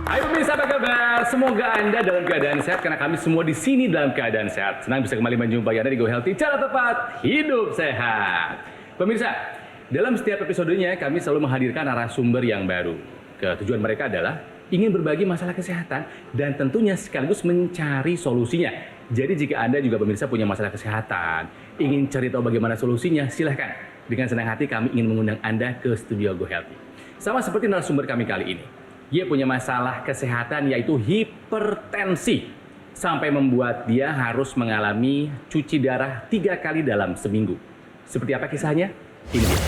Hai pemirsa, apa kabar? Semoga Anda dalam keadaan sehat karena kami semua di sini dalam keadaan sehat. Senang bisa kembali menjumpai Anda di Go Healthy, cara tepat hidup sehat. Pemirsa, dalam setiap episodenya kami selalu menghadirkan narasumber yang baru. Tujuan mereka adalah ingin berbagi masalah kesehatan dan tentunya sekaligus mencari solusinya. Jadi jika Anda juga pemirsa punya masalah kesehatan, ingin cari tahu bagaimana solusinya, silahkan. Dengan senang hati kami ingin mengundang Anda ke studio Go Healthy. Sama seperti narasumber kami kali ini. Dia punya masalah kesehatan yaitu hipertensi. Sampai membuat dia harus mengalami cuci darah 3 kali dalam seminggu. Seperti apa kisahnya? Ini dia.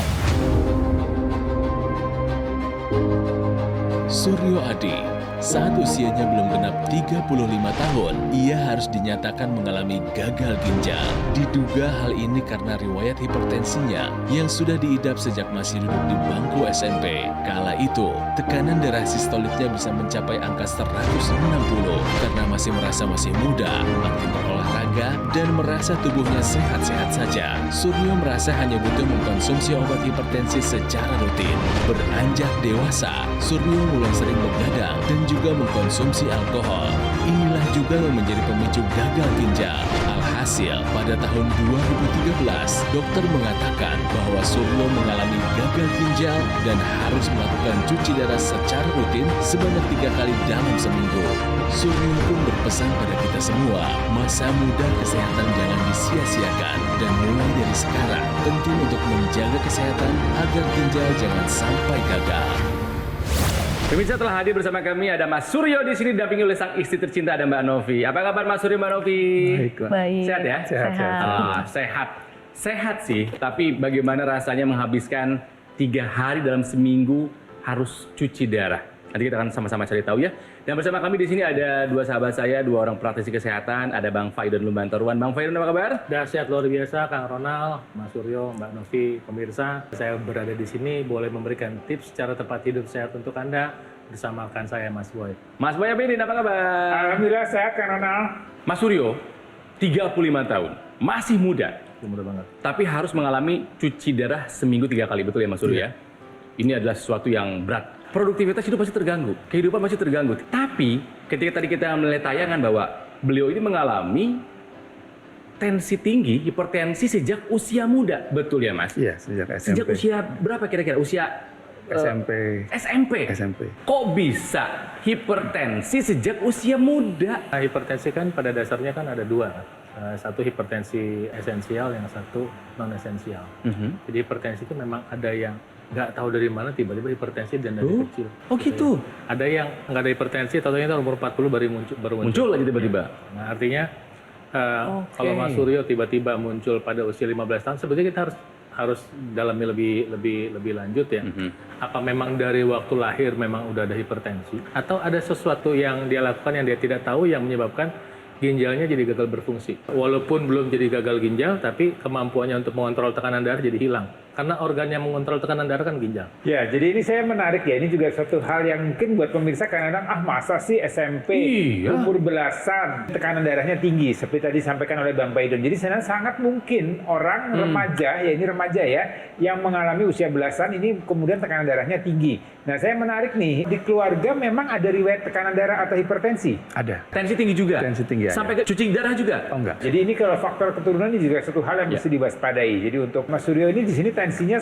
Suryo Adi, saat usianya belum genap 35 tahun, ia harus dinyatakan mengalami gagal ginjal. Diduga hal ini karena riwayat hipertensinya yang sudah diidap sejak masih duduk di bangku SMP. Kala itu, tekanan darah sistolitnya bisa mencapai angka 160 karena masih merasa masih muda, aktif berolahraga, dan merasa tubuhnya sehat-sehat saja. Suryo merasa hanya butuh mengkonsumsi obat hipertensi secara rutin. Beranjak dewasa, Suryo mulai sering begadang dan juga mengkonsumsi alkohol. Inilah juga yang menjadi pemicu gagal ginjal. Alhasil, pada tahun 2013, dokter mengatakan bahwa Suryo mengalami gagal ginjal dan harus melakukan cuci darah secara rutin sebanyak 3 kali dalam seminggu. Suryo pun berpesan pada kita semua, masa muda kesehatan jangan disia-siakan dan mulai dari sekarang penting untuk menjaga kesehatan agar ginjal jangan sampai gagal. Pemirsa, telah hadir bersama kami ada Mas Suryo di sini didampingi oleh sang istri tercinta ada Mbak Novi. Apa kabar Mas Suryo, Mbak Novi? Baik. Sehat ya? Sehat. Sehat. Sehat sih, tapi bagaimana rasanya menghabiskan 3 hari dalam seminggu harus cuci darah? Nanti kita akan sama-sama cari tahu ya. Dan bersama kami di sini ada 2 sahabat saya, 2 orang praktisi kesehatan, ada Bang Faidon Lumbantoruan. Bang Faidon, apa kabar? Dahsyat luar biasa, Kang Ronald, Mas Suryo, Mbak Novi, pemirsa. Saya berada di sini boleh memberikan tips cara tepat hidup sehat untuk Anda bersama rekan saya, Mas Boy. Mas Boy Abidin, apa kabar? Alhamdulillah sehat, Kang Ronald. Mas Suryo, 35 tahun, masih muda. Mudah banget. Tapi harus mengalami cuci darah seminggu 3 kali, betul ya Mas Suryo ya? Ini adalah sesuatu yang berat. Produktivitas hidup pasti terganggu, kehidupan pasti terganggu. Tapi ketika tadi kita melihat tayangan bahwa beliau ini mengalami tensi tinggi, hipertensi sejak usia muda, betul ya Mas? Iya, sejak SMP. Sejak usia berapa kira-kira? Usia SMP. SMP. Kok bisa hipertensi sejak usia muda? Nah, hipertensi kan pada dasarnya kan ada 2. Satu hipertensi esensial, yang satu non esensial. Jadi hipertensi itu memang ada yang nggak tahu dari mana tiba-tiba hipertensi dan dari kecil. Oh gitu. Ada yang nggak ada hipertensi, tahu-tahunya umur 40 baru muncul. Muncul lagi tiba-tiba. Nah, artinya kalau Mas Suryo tiba-tiba muncul pada usia 15 tahun, sebetulnya kita harus dalami lebih lanjut ya. Apa memang dari waktu lahir memang udah ada hipertensi, atau ada sesuatu yang dia lakukan yang dia tidak tahu yang menyebabkan ginjalnya jadi gagal berfungsi. Walaupun belum jadi gagal ginjal, tapi kemampuannya untuk mengontrol tekanan darah jadi hilang. Karena organ yang mengontrol tekanan darah kan ginjal. Ya, jadi ini saya menarik ya. Ini juga suatu hal yang mungkin buat pemirsa kadang-kadang, masa sih SMP, umur belasan, tekanan darahnya tinggi. Seperti tadi disampaikan oleh Bang Faidon. Jadi sangat mungkin orang remaja, ya ini remaja ya, yang mengalami usia belasan ini kemudian tekanan darahnya tinggi. Nah, saya menarik nih, di keluarga memang ada riwayat tekanan darah atau hipertensi? Ada. Tensi tinggi juga? Tensi tinggi. Sampai ke cuci darah juga? Oh enggak. Jadi ini kalau faktor keturunan ini juga satu hal yang mesti diwaspadai. Jadi untuk Mas Suryo ini di sini tensinya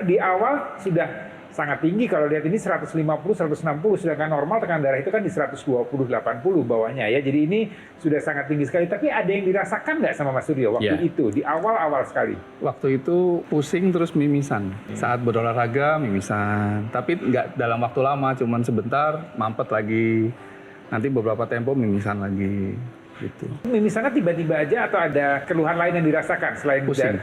di awal sudah sangat tinggi. Kalau lihat ini 150, 160, sedangkan normal tekanan darah itu kan di 120, 80 bawahnya ya. Jadi ini sudah sangat tinggi sekali. Tapi ada yang dirasakan nggak sama Mas Suryo waktu itu, di awal-awal sekali? Waktu itu pusing terus mimisan. Saat berolahraga mimisan. Tapi nggak dalam waktu lama, cuman sebentar, mampet lagi. Nanti beberapa tempo mimisan lagi. Gitu. Mimisannya tiba-tiba aja atau ada keluhan lain yang dirasakan selain pusing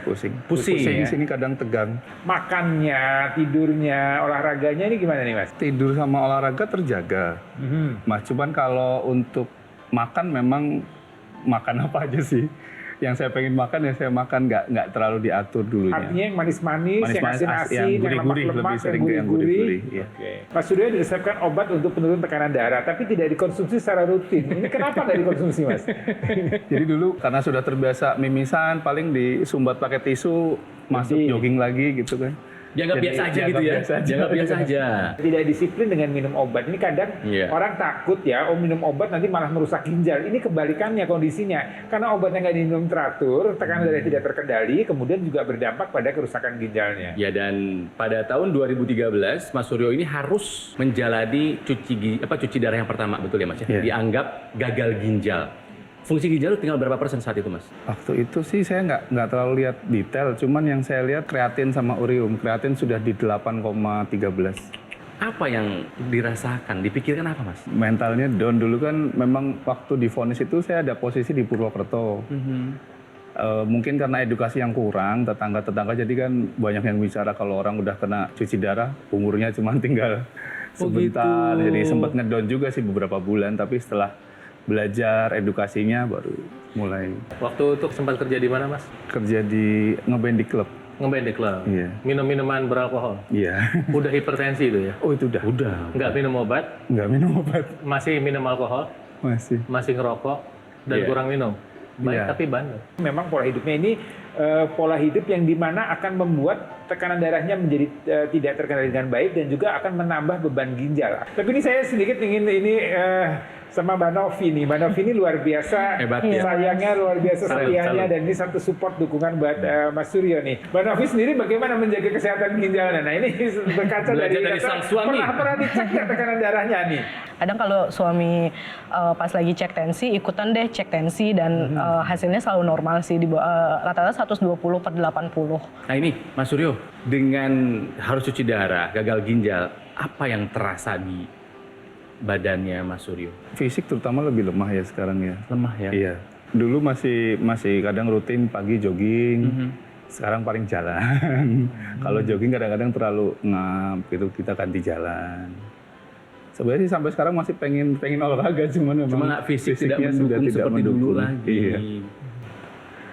ya? Di sini kadang tegang. Makannya, tidurnya, olahraganya ini gimana nih Mas? Tidur sama olahraga terjaga. Mas, cuman kalau untuk makan memang makan apa aja sih? Yang saya pengen makan ya saya makan, nggak terlalu diatur dulunya. Artinya yang manis-manis, yang asin-asin, yang gurih-gurih, lebih sering yang gurih-gurih. Ya. Mas Suryo diresepkan obat untuk penurun tekanan darah, tapi tidak dikonsumsi secara rutin. Ini kenapa nggak dikonsumsi Mas? Jadi dulu karena sudah terbiasa mimisan, paling disumbat pakai tisu, masuk jogging lagi gitu kan. Dianggap Jadi, biasa aja gitu dianggap ya. biasa aja. Dianggap biasa aja. Tidak disiplin dengan minum obat. Ini kadang Iya. orang takut ya, minum obat nanti malah merusak ginjal. Ini kebalikannya kondisinya. Karena obatnya nggak diminum teratur, tekanan darah tidak terkendali, kemudian juga berdampak pada kerusakan ginjalnya. Ya, dan pada tahun 2013 Mas Suryo ini harus menjalani cuci darah yang pertama, betul ya Mas? Iya. Dianggap gagal ginjal. Fungsi ginjal itu tinggal berapa persen saat itu Mas? Waktu itu sih saya nggak terlalu lihat detail, cuman yang saya lihat kreatin sama ureum. Kreatin sudah di 8,13. Apa yang dirasakan? Dipikirkan apa Mas? Mentalnya down dulu kan, memang waktu divonis itu saya ada posisi di Purwokerto. Mungkin karena edukasi yang kurang, tetangga-tetangga jadi kan banyak yang bicara kalau orang udah kena cuci darah, umurnya cuma tinggal sebentar. gitu. Jadi sempat ngedown juga sih beberapa bulan, tapi setelah belajar edukasinya baru mulai Waktu itu sempat kerja di mana, Mas? kerja di ngeband di klub. Ngeband di klub. Iya. Minum minuman beralkohol. Iya. Udah hipertensi itu ya? Oh itu udah. Nggak minum obat, Nggak minum obat. masih minum alkohol, Masih. masih ngerokok, dan Iya. kurang minum. Baik Iya. tapi bandel. Memang pola hidupnya ini pola hidup yang dimana akan membuat tekanan darahnya menjadi tidak terkendali dengan baik dan juga akan menambah beban ginjal. Tapi ini saya sedikit ingin sama Mbak Novi nih. Mbak Novi ini luar biasa Hebat ya. sayangnya, luar biasa Salut, setianya, salut. dan ini satu support dukungan buat Mas Suryo nih. Mbak Novi sendiri bagaimana menjaga kesehatan ginjalnya? Nah ini berkaca Belajar dari sang suami. Pernah dicek nggak tekanan darahnya nih? Kadang kalau suami pas lagi cek tensi, ikutan deh cek tensi dan hasilnya selalu normal sih, di rata-rata 120/80. Nah ini Mas Suryo, dengan harus cuci darah, gagal ginjal, apa yang terasa di badannya Mas Suryo? Fisik terutama lebih lemah ya sekarang ya. Lemah ya? Iya. Dulu masih kadang rutin pagi jogging. Sekarang paling jalan. Kalau jogging kadang-kadang terlalu ngap gitu, kita ganti jalan. Sebenarnya sih sampai sekarang masih pengen olahraga, cuman memang Cuma nggak fisik tidak fisiknya sudah mendukung tidak seperti dulu mendukung. lagi. Iya.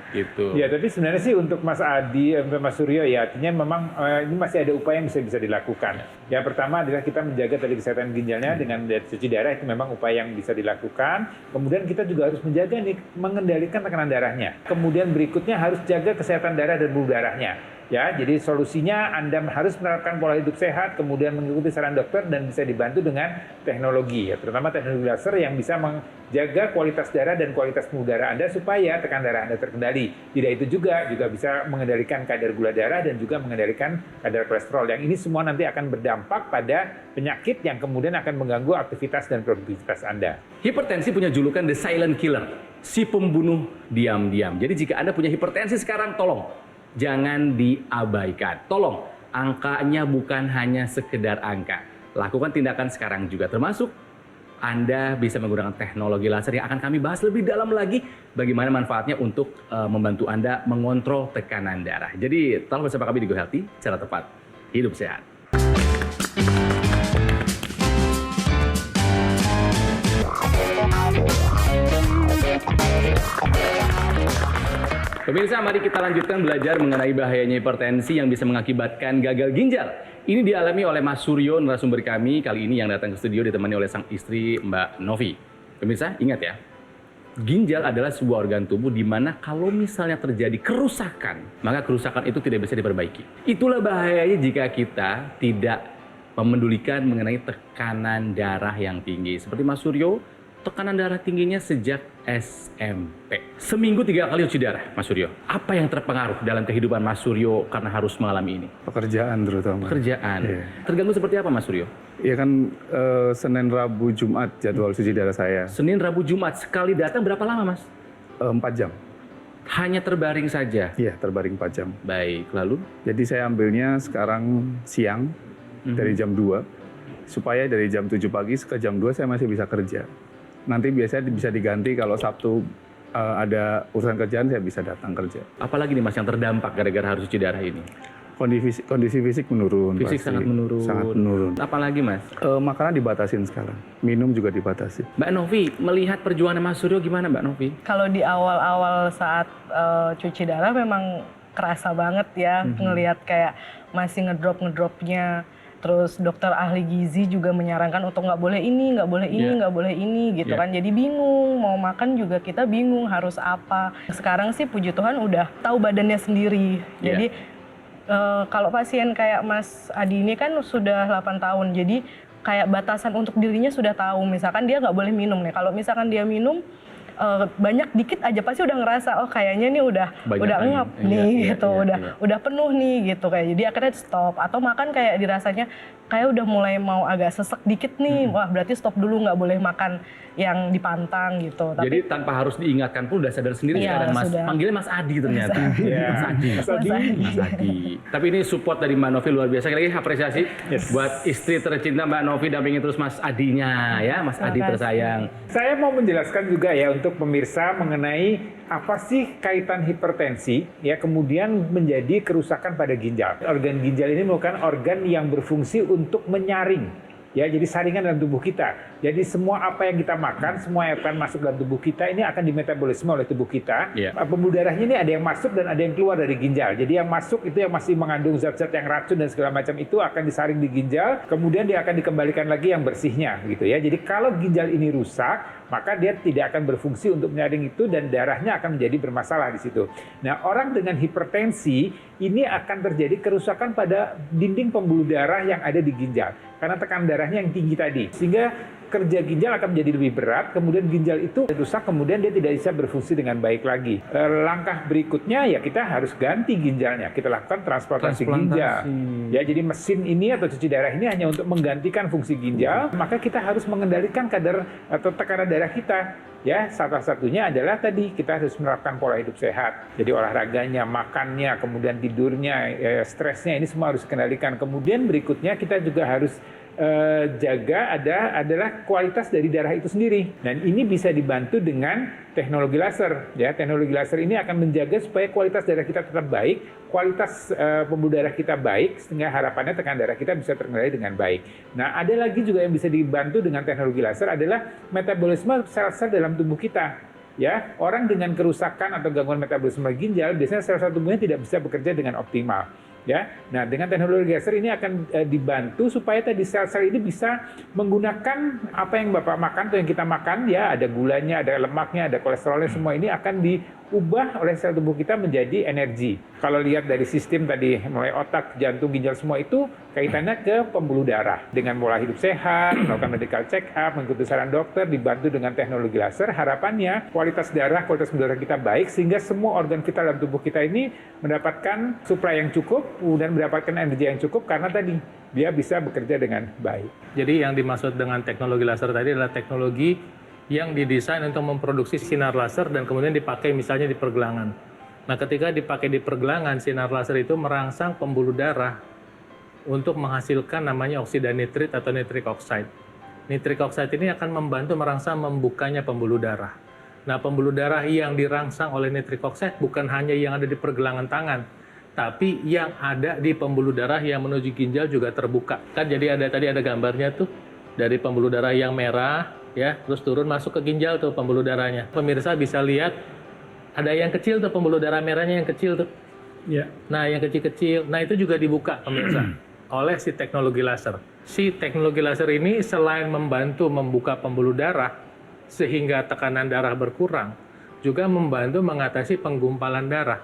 Gitu. Ya, tapi sebenarnya sih untuk Mas Adi, Mas Suryo ya artinya memang ini masih ada upaya yang bisa dilakukan. Yang pertama adalah kita menjaga tadi kesehatan ginjalnya dengan cuci darah, itu memang upaya yang bisa dilakukan. Kemudian kita juga harus menjaga nih, mengendalikan tekanan darahnya. Kemudian berikutnya harus jaga kesehatan darah dan pembuluh darahnya. Ya, jadi solusinya Anda harus menerapkan pola hidup sehat, kemudian mengikuti saran dokter dan bisa dibantu dengan teknologi, ya, terutama teknologi laser yang bisa menjaga kualitas darah dan kualitas pembuluh darah Anda supaya tekanan darah Anda terkendali. Tidak itu juga bisa mengendalikan kadar gula darah dan juga mengendalikan kadar kolesterol. Yang ini semua nanti akan berdampak pada penyakit yang kemudian akan mengganggu aktivitas dan produktivitas Anda. Hipertensi punya julukan the silent killer, si pembunuh diam-diam. Jadi jika Anda punya hipertensi sekarang, tolong jangan diabaikan. Tolong, angkanya bukan hanya sekedar angka. Lakukan tindakan sekarang juga, termasuk Anda bisa menggunakan teknologi laser yang akan kami bahas lebih dalam lagi bagaimana manfaatnya untuk membantu Anda mengontrol tekanan darah. Jadi, tolong bersama kami di Go Healthy, cara tepat, hidup sehat. Pemirsa, mari kita lanjutkan belajar mengenai bahayanya hipertensi yang bisa mengakibatkan gagal ginjal. Ini dialami oleh Mas Suryo, narasumber kami kali ini yang datang ke studio ditemani oleh sang istri Mbak Novi. Pemirsa, ingat ya, ginjal adalah sebuah organ tubuh di mana kalau misalnya terjadi kerusakan, maka kerusakan itu tidak bisa diperbaiki. Itulah bahayanya jika kita tidak memedulikan mengenai tekanan darah yang tinggi. Seperti Mas Suryo, tekanan darah tingginya sejak SMP. Seminggu 3 kali cuci darah, Mas Suryo. Apa yang terpengaruh dalam kehidupan Mas Suryo karena harus mengalami ini? Pekerjaan terutama. Pekerjaan. Iya. Terganggu seperti apa, Mas Suryo? Iya kan Senin, Rabu, Jumat jadwal cuci darah saya. Senin, Rabu, Jumat. Sekali datang berapa lama, Mas? 4 jam. Hanya terbaring saja. Iya, terbaring 4 jam. Baik, lalu? Jadi saya ambilnya sekarang siang dari jam 2 supaya dari jam 7 pagi ke jam 2 saya masih bisa kerja. Nanti biasanya bisa diganti kalau Sabtu ada urusan kerjaan saya bisa datang kerja. Apalagi nih Mas yang terdampak gara-gara harus cuci darah ini? Kondisi fisik menurun. Fisik pasti. sangat menurun. Sangat menurun. Apalagi Mas? Makanan dibatasin sekarang. Minum juga dibatasi. Mbak Novi, melihat perjuangan Mas Suryo gimana Mbak Novi? Kalau di awal-awal saat cuci darah memang kerasa banget ya, ngelihat kayak masih ngedropnya. Terus dokter ahli gizi juga menyarankan untuk nggak boleh ini, nggak boleh ini, nggak boleh ini gitu kan. Jadi bingung, mau makan juga kita bingung harus apa. Sekarang sih puji Tuhan udah tahu badannya sendiri. Jadi Kalau pasien kayak Mas Adi ini kan sudah 8 tahun, jadi kayak batasan untuk dirinya sudah tahu. Misalkan dia nggak boleh minum nih. Kalau misalkan dia minum banyak dikit aja pasti udah ngerasa oh kayaknya nih udah ngap nih gitu, udah penuh nih gitu kayak. Jadi akhirnya stop, atau makan kayak dirasanya kayak udah mulai mau agak sesek dikit nih, wah berarti stop dulu, nggak boleh makan yang dipantang gitu. Jadi tanpa harus diingatkan pun udah sadar sendiri sekarang Mas. Sudah. Panggilnya Mas Adi ternyata. Mas Adi. Mas Adi. Tapi ini support dari Mbak Novi luar biasa. Sekali lagi apresiasi buat istri tercinta Mbak Novi, dampingin terus Mas Adinya ya, Mas Adi tersayang. Saya mau menjelaskan juga ya untuk pemirsa mengenai apa sih kaitan hipertensi ya kemudian menjadi kerusakan pada ginjal. Organ ginjal ini merupakan organ yang berfungsi untuk menyaring. Ya, jadi saringan dalam tubuh kita. Jadi semua apa yang kita makan, semua yang akan masuk dalam tubuh kita ini akan dimetabolisme oleh tubuh kita. Pembuluh darahnya ini ada yang masuk dan ada yang keluar dari ginjal. Jadi yang masuk itu yang masih mengandung zat-zat yang racun dan segala macam itu akan disaring di ginjal, kemudian dia akan dikembalikan lagi yang bersihnya gitu ya. Jadi kalau ginjal ini rusak, maka dia tidak akan berfungsi untuk menyaring itu dan darahnya akan menjadi bermasalah di situ. Nah, orang dengan hipertensi ini akan terjadi kerusakan pada dinding pembuluh darah yang ada di ginjal karena tekanan darahnya yang tinggi tadi, sehingga kerja ginjal akan menjadi lebih berat, kemudian ginjal itu rusak, kemudian dia tidak bisa berfungsi dengan baik lagi. Langkah berikutnya ya kita harus ganti ginjalnya, kita lakukan transplantasi ginjal. Ya, jadi mesin ini atau cuci darah ini hanya untuk menggantikan fungsi ginjal, maka kita harus mengendalikan kadar atau tekanan darah kita. Ya, salah satunya adalah tadi kita harus menerapkan pola hidup sehat. Jadi olahraganya, makannya, kemudian tidurnya, stresnya ini semua harus dikendalikan. Kemudian berikutnya kita juga harus jaga adalah kualitas dari darah itu sendiri. Dan ini bisa dibantu dengan teknologi laser. Ya, teknologi laser ini akan menjaga supaya kualitas darah kita tetap baik, kualitas pembuluh darah kita baik, sehingga harapannya tekanan darah kita bisa terkendali dengan baik. Nah, ada lagi juga yang bisa dibantu dengan teknologi laser adalah metabolisme sel-sel dalam tubuh kita. Ya, orang dengan kerusakan atau gangguan metabolisme ginjal biasanya sel-sel tubuhnya tidak bisa bekerja dengan optimal. Ya, nah dengan teknologi laser ini akan dibantu supaya tadi sel-sel ini bisa menggunakan apa yang Bapak makan atau yang kita makan, ya ada gulanya, ada lemaknya, ada kolesterolnya, semua ini akan diubah oleh sel tubuh kita menjadi energi. Kalau lihat dari sistem tadi mulai otak, jantung, ginjal semua itu kaitannya ke pembuluh darah. Dengan pola hidup sehat, melakukan medical check up, mengikuti saran dokter, dibantu dengan teknologi laser, harapannya kualitas darah, kualitas pembuluh darah kita baik sehingga semua organ kita dalam tubuh kita ini mendapatkan suplai yang cukup dan mendapatkan energi yang cukup karena tadi dia bisa bekerja dengan baik. Jadi yang dimaksud dengan teknologi laser tadi adalah teknologi yang didesain untuk memproduksi sinar laser dan kemudian dipakai misalnya di pergelangan. Nah, ketika dipakai di pergelangan, sinar laser itu merangsang pembuluh darah untuk menghasilkan namanya oksida nitrit atau nitric oxide. Nitric oxide ini akan membantu merangsang membukanya pembuluh darah. Nah, pembuluh darah yang dirangsang oleh nitric oxide bukan hanya yang ada di pergelangan tangan, tapi yang ada di pembuluh darah yang menuju ginjal juga terbuka. Kan jadi tadi ada gambarnya tuh dari pembuluh darah yang merah ya, terus turun masuk ke ginjal tuh pembuluh darahnya. Pemirsa bisa lihat ada yang kecil tuh pembuluh darah merahnya yang kecil tuh. Ya. Nah, yang kecil-kecil. Nah, itu juga dibuka pemirsa oleh si teknologi laser. Si teknologi laser ini selain membantu membuka pembuluh darah sehingga tekanan darah berkurang, juga membantu mengatasi penggumpalan darah,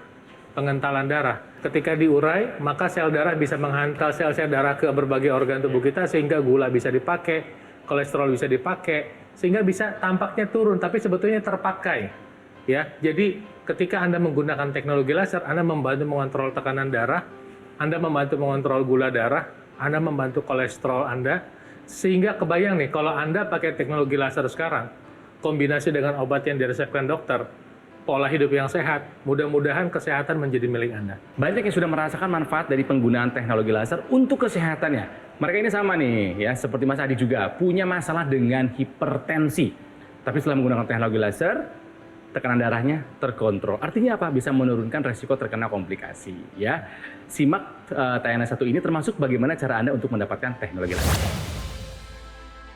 pengentalan darah. Ketika diurai, maka sel darah bisa menghantar sel-sel darah ke berbagai organ tubuh kita sehingga gula bisa dipakai, kolesterol bisa dipakai, sehingga bisa tampaknya turun tapi sebetulnya terpakai. Ya, jadi ketika Anda menggunakan teknologi laser, Anda membantu mengontrol tekanan darah, Anda membantu mengontrol gula darah, Anda membantu kolesterol Anda, sehingga kebayang nih kalau Anda pakai teknologi laser sekarang, kombinasi dengan obat yang diresepkan dokter, pola hidup yang sehat, mudah-mudahan kesehatan menjadi milik Anda. Banyak yang sudah merasakan manfaat dari penggunaan teknologi laser untuk kesehatannya. Mereka ini sama nih, ya seperti Mas Adi juga punya masalah dengan hipertensi. Tapi setelah menggunakan teknologi laser, tekanan darahnya terkontrol. Artinya apa? Bisa menurunkan resiko terkena komplikasi. Ya, simak tayangan satu ini termasuk bagaimana cara Anda untuk mendapatkan teknologi laser.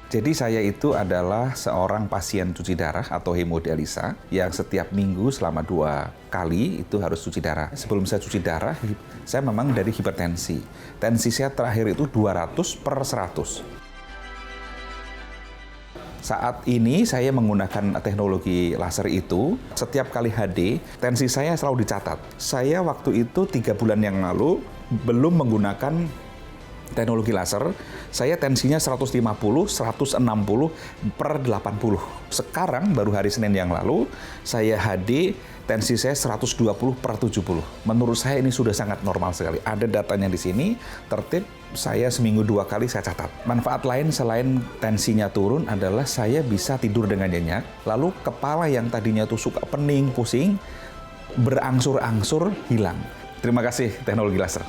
Jadi saya itu adalah seorang pasien cuci darah atau hemodialisa yang setiap minggu selama 2 kali itu harus cuci darah. Sebelum saya cuci darah, saya memang dari hipertensi. Tensi saya terakhir itu 200/100. Saat ini saya menggunakan teknologi laser itu, setiap kali HD, tensi saya selalu dicatat. Saya waktu itu 3 bulan yang lalu belum menggunakan teknologi laser, saya tensinya 150, 160 per 80. Sekarang, baru hari Senin yang lalu, saya HD, tensi saya 120 per 70. Menurut saya ini sudah sangat normal sekali. Ada datanya di sini, tertib, saya seminggu 2 kali saya catat. Manfaat lain selain tensinya turun adalah saya bisa tidur dengan nyenyak, lalu kepala yang tadinya tuh suka pening, pusing, berangsur-angsur hilang. Terima kasih teknologi laser.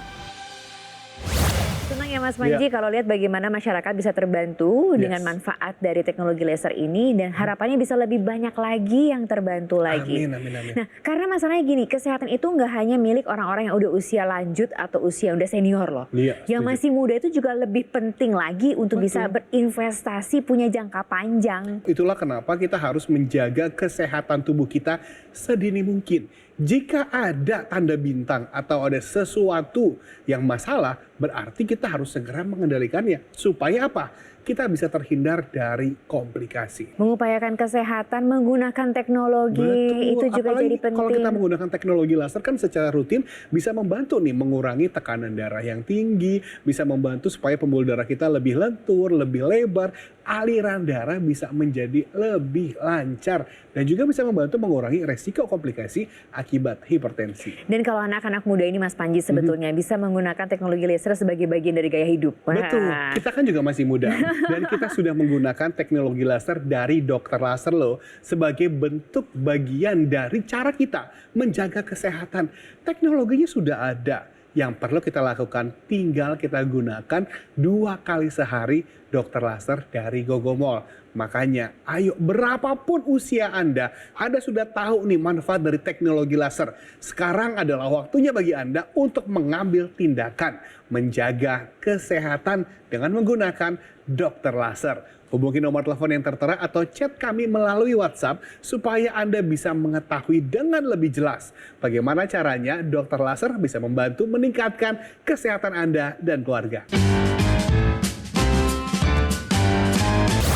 Senang ya Mas Panji kalau lihat bagaimana masyarakat bisa terbantu dengan manfaat dari teknologi laser ini dan harapannya bisa lebih banyak lagi yang terbantu lagi. Amin. Nah, karena masalahnya gini, kesehatan itu nggak hanya milik orang-orang yang udah usia lanjut atau usia udah senior loh. Yang masih muda itu juga lebih penting lagi untuk bisa berinvestasi, punya jangka panjang. Itulah kenapa kita harus menjaga kesehatan tubuh kita sedini mungkin. Jika ada tanda bintang atau ada sesuatu yang masalah, berarti kita harus segera mengendalikannya. Supaya apa? Kita bisa terhindar dari komplikasi. Mengupayakan kesehatan menggunakan teknologi itu juga apalagi jadi penting. Kalau kita menggunakan teknologi laser kan secara rutin bisa membantu nih mengurangi tekanan darah yang tinggi, bisa membantu supaya pembuluh darah kita lebih lentur, lebih lebar, aliran darah bisa menjadi lebih lancar dan juga bisa membantu mengurangi resiko komplikasi akibat hipertensi. Dan kalau anak-anak muda ini Mas Panji sebetulnya bisa menggunakan teknologi laser sebagai bagian dari gaya hidup. Betul, kita kan juga masih muda dan kita sudah menggunakan teknologi laser dari dokter laser loh sebagai bentuk bagian dari cara kita menjaga kesehatan. Teknologinya sudah ada. Yang perlu kita lakukan tinggal kita gunakan 2 kali sehari dokter laser dari Gogomol. Makanya ayo berapapun usia Anda sudah tahu nih manfaat dari teknologi laser. Sekarang adalah waktunya bagi Anda untuk mengambil tindakan menjaga kesehatan dengan menggunakan dokter laser. Hubungi nomor telepon yang tertera atau chat kami melalui WhatsApp supaya Anda bisa mengetahui dengan lebih jelas bagaimana caranya dokter laser bisa membantu meningkatkan kesehatan Anda dan keluarga.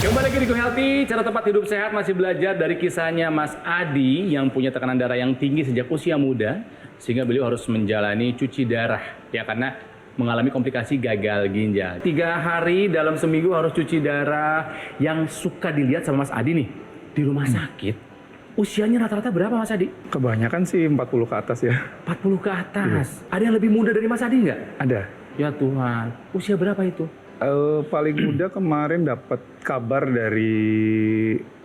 Kembali lagi di Go Healthy, cara tepat hidup sehat masih belajar dari kisahnya Mas Adi yang punya tekanan darah yang tinggi sejak usia muda sehingga beliau harus menjalani cuci darah ya karena mengalami komplikasi gagal ginjal. 3 hari dalam seminggu harus cuci darah. Yang suka dilihat sama Mas Adi nih di rumah sakit, usianya rata-rata berapa Mas Adi? Kebanyakan sih 40 ke atas ya. 40 ke atas. Ada yang lebih muda dari Mas Adi nggak? Ada. Ya Tuhan, usia berapa itu? Paling muda kemarin dapat kabar dari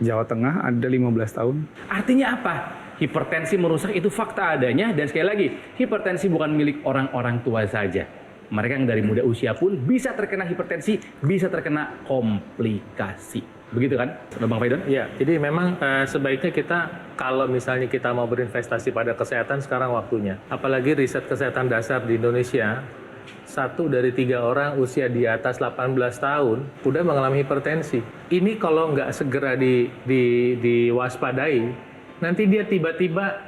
Jawa Tengah ada 15 tahun. Artinya apa? Hipertensi merusak itu fakta adanya dan sekali lagi, hipertensi bukan milik orang-orang tua saja. Mereka yang dari muda usia pun bisa terkena hipertensi, bisa terkena komplikasi. Begitu kan, Bang Faidon? Ya, jadi memang sebaiknya kita kalau misalnya kita mau berinvestasi pada kesehatan sekarang waktunya. Apalagi riset kesehatan dasar di Indonesia, 1 dari 3 orang usia di atas 18 tahun udah mengalami hipertensi. Ini kalau nggak segera diwaspadai, nanti dia tiba-tiba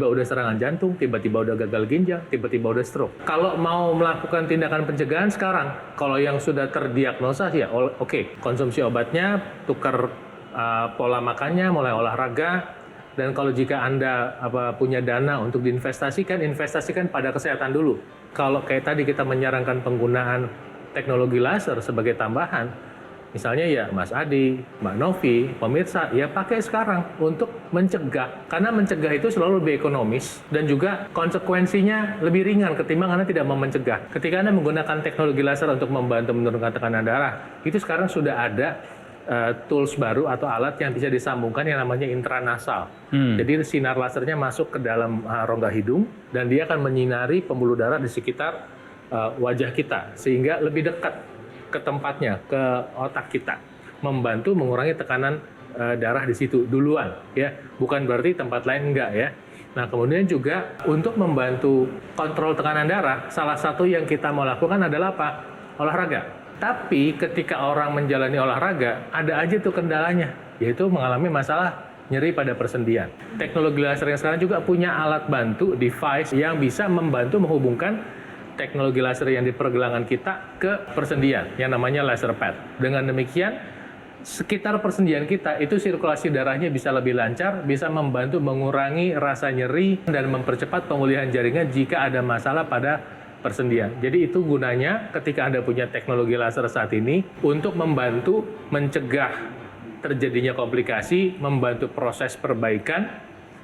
udah serangan jantung, tiba-tiba udah gagal ginjal, tiba-tiba udah stroke. Kalau mau melakukan tindakan pencegahan sekarang, kalau yang sudah terdiagnosa ya oke, konsumsi obatnya, tukar pola makannya, mulai olahraga, dan kalau jika Anda punya dana untuk diinvestasikan, investasikan pada kesehatan dulu. Kalau kayak tadi kita menyarankan penggunaan teknologi laser sebagai tambahan, misalnya ya Mas Adi, Mbak Novi, pemirsa, ya pakai sekarang untuk mencegah. Karena mencegah itu selalu lebih ekonomis dan juga konsekuensinya lebih ringan ketimbang Anda tidak mau mencegah. Ketika Anda menggunakan teknologi laser untuk membantu menurunkan tekanan darah, itu sekarang sudah ada tools baru atau alat yang bisa disambungkan yang namanya intranasal. Jadi sinar lasernya masuk ke dalam rongga hidung dan dia akan menyinari pembuluh darah di sekitar wajah kita sehingga lebih dekat ke tempatnya, ke otak kita, membantu mengurangi tekanan darah di situ duluan, ya. Bukan berarti tempat lain enggak, ya. Nah, kemudian juga untuk membantu kontrol tekanan darah, salah satu yang kita mau lakukan adalah apa? Olahraga. Tapi ketika orang menjalani olahraga, ada aja tuh kendalanya, yaitu mengalami masalah nyeri pada persendian. Teknologi laser yang sekarang juga punya alat bantu, device yang bisa membantu menghubungkan teknologi laser yang di pergelangan kita ke persendian yang namanya laser pad. Dengan demikian, sekitar persendian kita itu sirkulasi darahnya bisa lebih lancar, bisa membantu mengurangi rasa nyeri dan mempercepat pemulihan jaringan jika ada masalah pada persendian. Jadi itu gunanya ketika Anda punya teknologi laser saat ini untuk membantu mencegah terjadinya komplikasi, membantu proses perbaikan,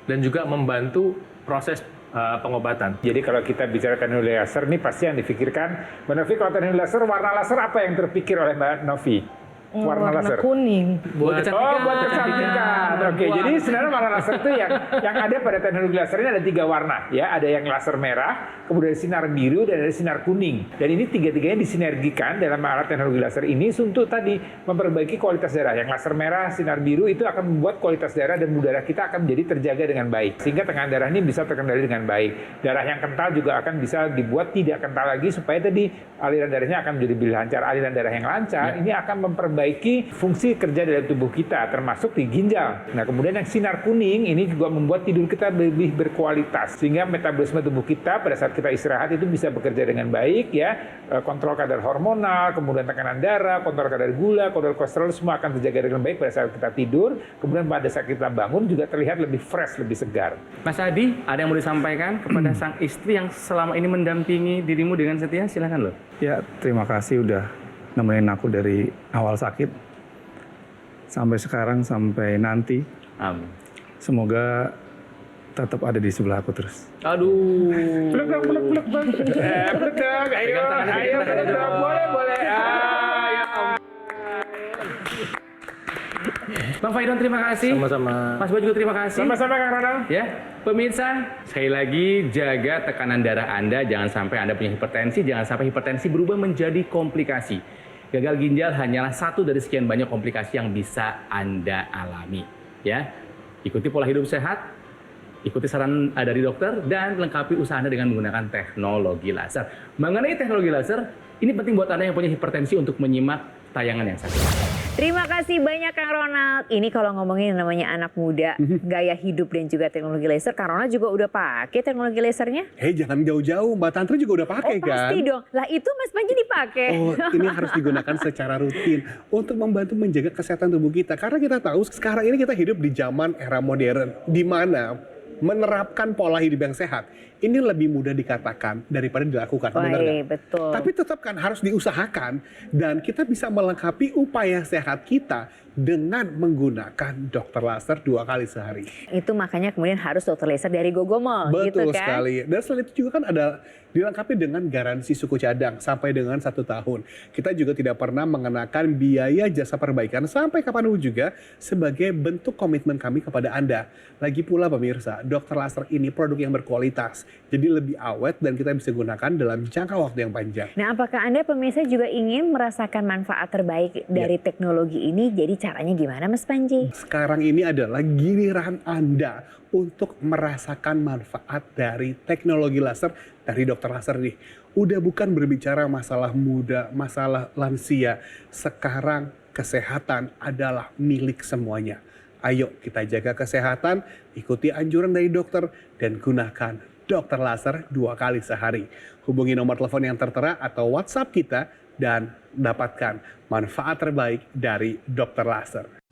dan juga membantu proses pengobatan. Jadi kalau kita bicara teknologi laser, ini pasti yang dipikirkan, Mbak Novi, kalau teknologi laser, warna laser apa yang terpikir oleh Mbak Novi? Warna laser kuning. Buat kecantikan. buat kecantikan. Oke, jadi sebenarnya warna laser itu yang ada pada teknologi laser ini ada 3 warna, ya. Ada yang laser merah, kemudian sinar biru, dan ada sinar kuning. Dan ini tiga-tiganya disinergikan dalam alat teknologi laser ini untuk tadi memperbaiki kualitas darah. Yang laser merah, sinar biru itu akan membuat kualitas darah dan udara kita akan menjadi terjaga dengan baik, sehingga tekanan darah ini bisa terkendali dengan baik. Darah yang kental juga akan bisa dibuat tidak kental lagi supaya tadi aliran darahnya akan menjadi lebih lancar. Aliran darah yang lancar ini akan memperbaiki fungsi kerja dalam tubuh kita, termasuk di ginjal. Nah, kemudian yang sinar kuning ini juga membuat tidur kita lebih berkualitas, sehingga metabolisme tubuh kita pada saat kita istirahat itu bisa bekerja dengan baik, ya. Kontrol kadar hormonal, kemudian tekanan darah, kontrol kadar gula, kontrol kolesterol, semua akan terjaga dengan baik pada saat kita tidur. Kemudian pada saat kita bangun juga terlihat lebih fresh, lebih segar. Mas Adi, ada yang mau disampaikan kepada sang istri yang selama ini mendampingi dirimu dengan setia? Silakan loh. Ya, terima kasih udah nemenin aku dari awal sakit sampai sekarang, sampai nanti. Amin. Semoga tetap ada di sebelah aku terus. Aduh. Peluk Bang. Peluk dong. Ayo, peluk dong. Boleh. Bang Faidon, terima kasih. Sama-sama. Mas Boy juga terima kasih. Sama-sama Kang Ronald. Ya, pemirsa, sekali lagi jaga tekanan darah Anda, jangan sampai Anda punya hipertensi, jangan sampai hipertensi berubah menjadi komplikasi. Gagal ginjal hanyalah satu dari sekian banyak komplikasi yang bisa Anda alami. Ya, ikuti pola hidup sehat, ikuti saran dari dokter, dan lengkapi usaha Anda dengan menggunakan teknologi laser. Mengenai teknologi laser, ini penting buat Anda yang punya hipertensi untuk menyimak tayangan yang satu. Terima kasih banyak Kang Ronald. Ini kalau ngomongin namanya anak muda, gaya hidup dan juga teknologi laser, Kang Ronald juga udah pakai teknologi lasernya? Jangan jauh-jauh, Mbak Tantra juga udah pakai kan? Pasti dong. Lah itu Mas Panji dipakai. Oh, ini harus digunakan secara rutin untuk membantu menjaga kesehatan tubuh kita. Karena kita tahu sekarang ini kita hidup di zaman era modern, di mana menerapkan pola hidup yang sehat ini lebih mudah dikatakan daripada dilakukan. Benar nggak? Betul. Tapi tetap kan harus diusahakan, dan kita bisa melengkapi upaya sehat kita dengan menggunakan dokter laser 2 kali sehari. Itu makanya kemudian harus dokter laser dari Gogomol. Betul gitu kan? sekali. Dan selain itu juga kan ada dilengkapi dengan garansi suku cadang sampai dengan 1 tahun. Kita juga tidak pernah mengenakan biaya jasa perbaikan sampai kapanpun juga sebagai bentuk komitmen kami kepada Anda. Lagi pula pemirsa, dokter laser ini produk yang berkualitas, jadi lebih awet dan kita bisa gunakan dalam jangka waktu yang panjang. Nah, apakah Anda pemirsa juga ingin merasakan manfaat terbaik dari teknologi ini? Jadi caranya gimana Mas Panji? Sekarang ini adalah giliran Anda untuk merasakan manfaat dari teknologi laser dari dokter laser nih. Udah bukan berbicara masalah muda, masalah lansia. Sekarang kesehatan adalah milik semuanya. Ayo kita jaga kesehatan, ikuti anjuran dari dokter, dan gunakan dokter laser 2 kali sehari. Hubungi nomor telepon yang tertera atau WhatsApp kita dan dapatkan manfaat terbaik dari dokter laser.